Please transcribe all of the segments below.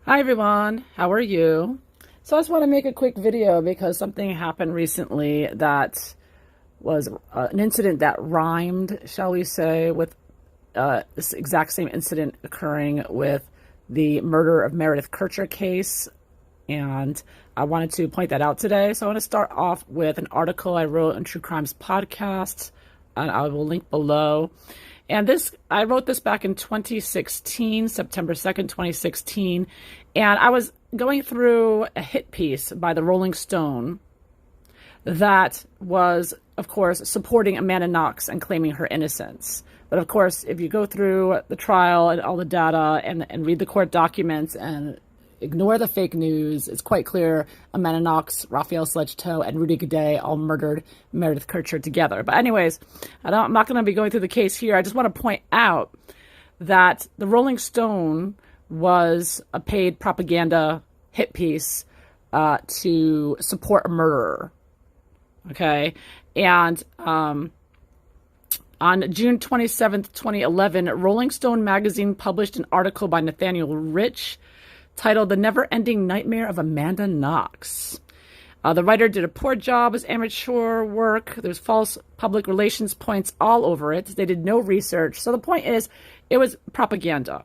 Hi everyone, how are you? So I just want to make a quick video because something happened recently that was an incident that rhymed, shall we say, with this exact same incident occurring with the murder of Meredith Kercher case. And I wanted to point that out today. So I want to start off with an article I wrote on True Crimes Podcast, and I will link below. And I wrote this back in 2016, September 2nd, 2016. And I was going through a hit piece by the Rolling Stone that was, of course, supporting Amanda Knox and claiming her innocence. But of course, if you go through the trial and all the data and read the court documents and ignore the fake news, it's quite clear Amanda Knox, Raphael Sledge-Toe, and Rudy Gaudet all murdered Meredith Kercher together. But anyways, I'm not going to be going through the case here. I just want to point out that the Rolling Stone was a paid propaganda hit piece to support a murderer. Okay? And on June 27th, 2011, Rolling Stone magazine published an article by Nathaniel Rich titled The Never-Ending Nightmare of Amanda Knox. The writer did a poor job as amateur work. There's false public relations points all over it. They did no research. So the point is, it was propaganda.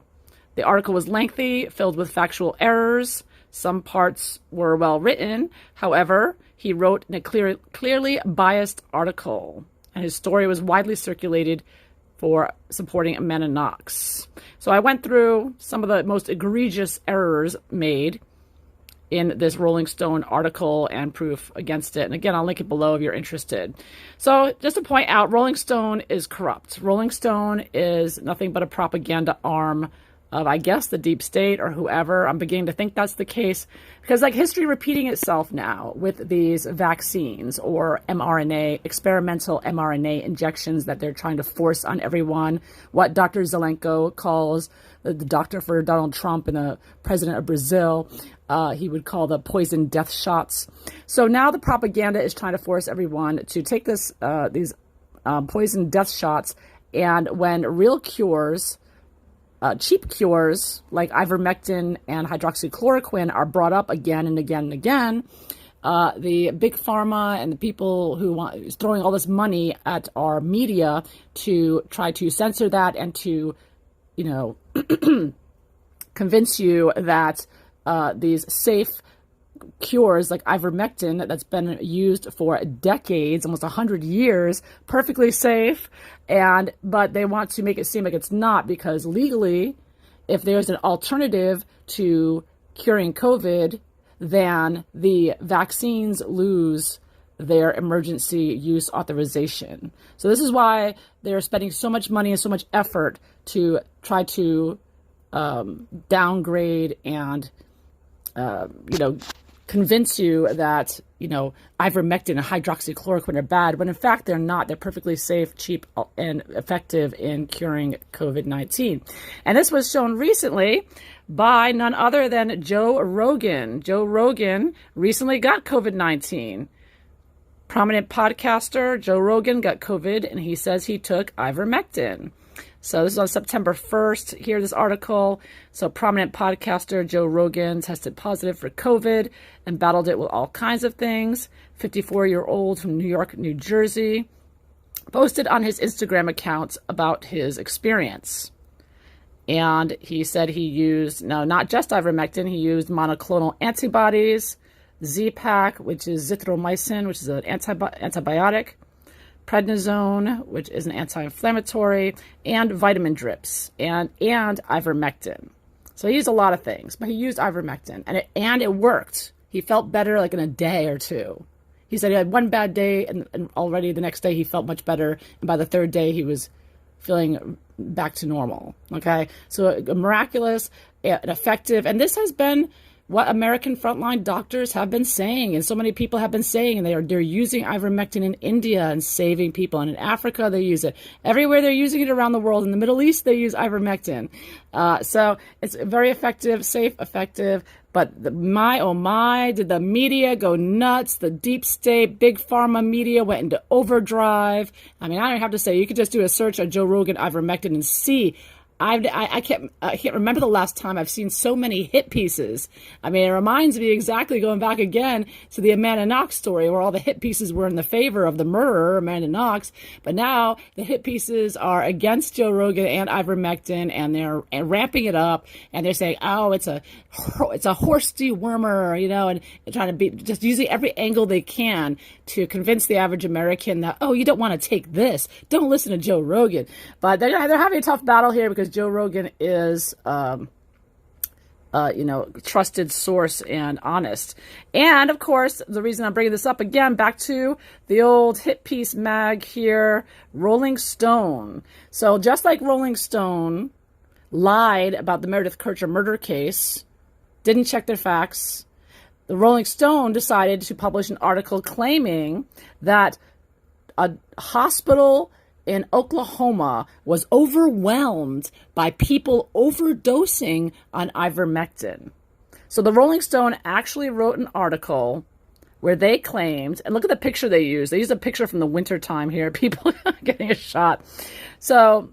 The article was lengthy, filled with factual errors. Some parts were well written. However, he wrote in a clearly biased article, and his story was widely circulated for supporting Amanda Knox. So I went through some of the most egregious errors made in this Rolling Stone article and proof against it. And again, I'll link it below if you're interested. So just to point out, Rolling Stone is corrupt. Rolling Stone is nothing but a propaganda arm of, I guess, the deep state or whoever. I'm beginning to think that's the case because, like, history repeating itself now with these vaccines or mRNA, experimental mRNA injections that they're trying to force on everyone. What Dr. Zelenko calls the doctor for Donald Trump and the president of Brazil, he would call the poison death shots. So now the propaganda is trying to force everyone to take these poison death shots, and when real cures, cheap cures like ivermectin and hydroxychloroquine are brought up again and again and again, the big pharma and the people who is throwing all this money at our media to try to censor that and to, convince you that these safe cures like ivermectin that's been used for decades, almost 100 years, perfectly safe, but they want to make it seem like it's not, because legally, if there's an alternative to curing COVID, then the vaccines lose their emergency use authorization. So this is why they're spending so much money and so much effort to try to downgrade and convince you that, ivermectin and hydroxychloroquine are bad, when in fact they're not. They're perfectly safe, cheap, and effective in curing COVID-19. And this was shown recently by none other than Joe Rogan. Joe Rogan recently got COVID-19. Prominent podcaster Joe Rogan got COVID, and he says he took ivermectin. So this is on September 1st. Here's this article. So prominent podcaster Joe Rogan tested positive for COVID and battled it with all kinds of things. 54-year-old from New York, New Jersey, posted on his Instagram account about his experience. And he said he used, not just ivermectin, he used monoclonal antibodies, Z-Pak, which is zithromycin, which is an antibiotic, prednisone, which is an anti-inflammatory, and vitamin drips, and ivermectin. So he used a lot of things, but he used ivermectin, and it worked. He felt better like in a day or two. He said he had one bad day, and already the next day he felt much better, and by the third day he was feeling back to normal. Okay, so miraculous and effective, and this has been what American frontline doctors have been saying, and so many people have been saying, and they're using ivermectin in India and saving people, and in Africa they use it. Everywhere they're using it around the world. In the Middle East they use ivermectin. So it's very effective, safe, effective. But my, oh my, did the media go nuts? The deep state, big pharma media went into overdrive. I mean, I don't have to say, you could just do a search on Joe Rogan ivermectin and see I can't remember the last time I've seen so many hit pieces. I mean, it reminds me exactly, going back again to the Amanda Knox story, where all the hit pieces were in the favor of the murderer, Amanda Knox. But now the hit pieces are against Joe Rogan and ivermectin, and they're ramping it up, and they're saying, oh, it's a horse dewormer, you know, and trying to be just using every angle they can to convince the average American that, oh, you don't want to take this. Don't listen to Joe Rogan. But they're having a tough battle here because Joe Rogan is, trusted source and honest. And of course, the reason I'm bringing this up again, back to the old hit piece mag here, Rolling Stone. So just like Rolling Stone lied about the Meredith Kercher murder case, didn't check their facts, the Rolling Stone decided to publish an article claiming that a hospital in Oklahoma was overwhelmed by people overdosing on ivermectin. So the Rolling Stone actually wrote an article where they claimed, and look at the picture they used. They used a picture from the winter time here, people getting a shot. So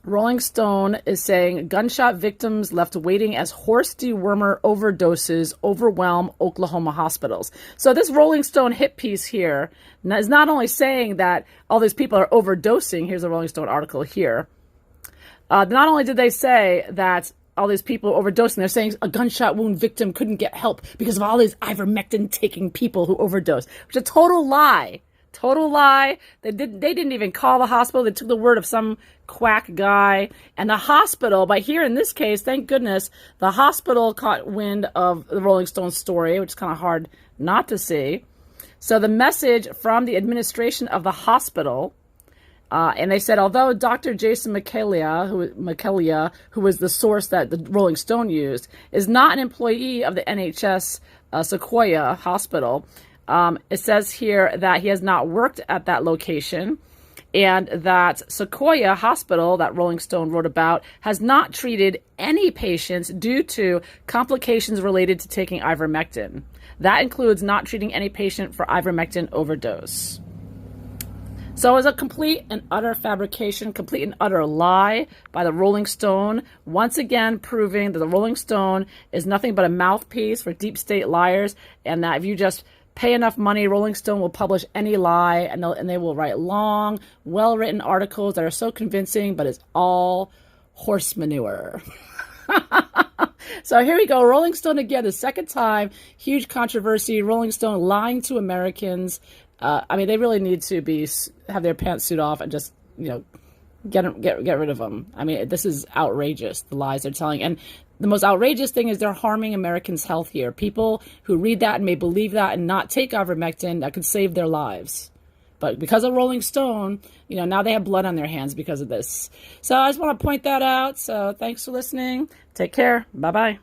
Rolling Stone is saying gunshot victims left waiting as horse dewormer overdoses overwhelm Oklahoma hospitals. So this Rolling Stone hit piece here is not only saying that all these people are overdosing. Here's a Rolling Stone article here. Not only did they say that all these people overdosing, they're saying a gunshot wound victim couldn't get help because of all these ivermectin taking people who overdosed, which is a total lie. Total lie. They didn't even call the hospital. They took the word of some quack guy. And the hospital, by here in this case, thank goodness, the hospital caught wind of the Rolling Stone story, which is kind of hard not to see. So the message from the administration of the hospital, and they said, although Dr. Jason McKellia, who was the source that the Rolling Stone used, is not an employee of the NHS Sequoia Hospital, it says here that he has not worked at that location, and that Sequoia Hospital, that Rolling Stone wrote about, has not treated any patients due to complications related to taking ivermectin. That includes not treating any patient for ivermectin overdose. So it was a complete and utter fabrication, complete and utter lie by the Rolling Stone, once again proving that the Rolling Stone is nothing but a mouthpiece for deep state liars, and that if you just pay enough money, Rolling Stone will publish any lie, and they will write long, well-written articles that are so convincing, but it's all horse manure. So here we go. Rolling Stone again, the second time, huge controversy. Rolling Stone lying to Americans. I mean, they really need to have their pantsuit off and just, get rid of them. I mean, this is outrageous, the lies they're telling. And the most outrageous thing is they're harming Americans' health here. People who read that and may believe that and not take ivermectin, that could save their lives. But because of Rolling Stone, now they have blood on their hands because of this. So I just want to point that out. So thanks for listening. Take care. Bye-bye.